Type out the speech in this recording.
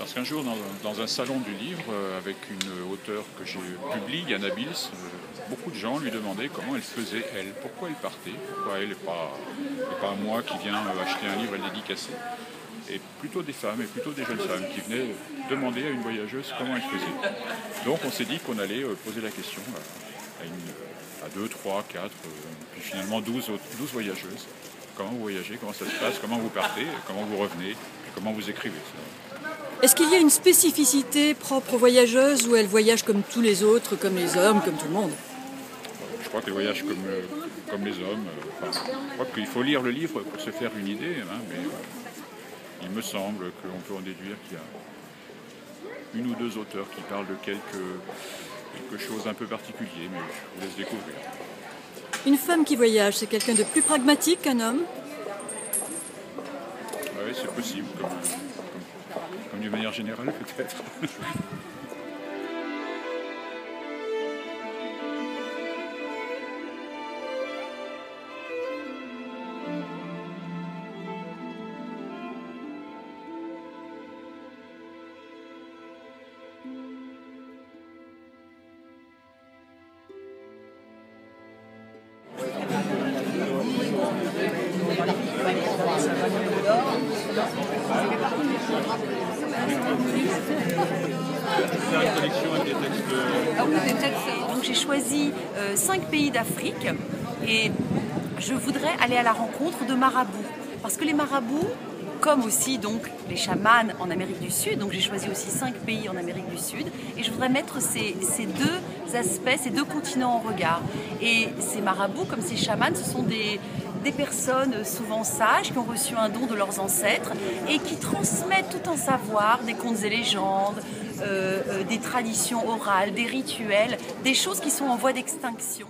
Parce qu'un jour, dans un salon du livre, avec une auteure que je publie, Yana Bils, beaucoup de gens lui demandaient comment elle faisait, elle, pourquoi elle partait, pourquoi elle et pas moi qui viens acheter un livre et le dédicacer. Et plutôt des femmes, et plutôt des jeunes femmes qui venaient demander à une voyageuse comment elle faisait. Donc on s'est dit qu'on allait poser la question à 2, 3, 4, puis finalement 12 voyageuses. Comment vous voyagez, comment ça se passe, comment vous partez, comment vous revenez, puis comment vous écrivez. Est-ce qu'il y a une spécificité propre aux voyageuses ou elles voyagent comme tous les autres, comme les hommes, comme tout le monde? Je crois qu'elles voyagent comme les hommes. Je crois qu'il faut lire le livre pour se faire une idée, mais il me semble qu'on peut en déduire qu'il y a une ou deux auteurs qui parlent de quelque chose d'un peu particulier, mais je vous laisse découvrir. Une femme qui voyage, c'est quelqu'un de plus pragmatique qu'un homme? Oui, c'est possible, comme d'une manière générale peut-être. Donc j'ai choisi 5 pays d'Afrique et je voudrais aller à la rencontre de marabouts. Parce que les marabouts, comme aussi donc les chamans en Amérique du Sud, donc j'ai choisi aussi 5 pays en Amérique du Sud, et je voudrais mettre ces deux aspects, ces deux continents en regard. Et ces marabouts, comme ces chamans, ce sont des personnes souvent sages qui ont reçu un don de leurs ancêtres et qui transmettent tout un savoir, des contes et légendes, des traditions orales, des rituels, des choses qui sont en voie d'extinction.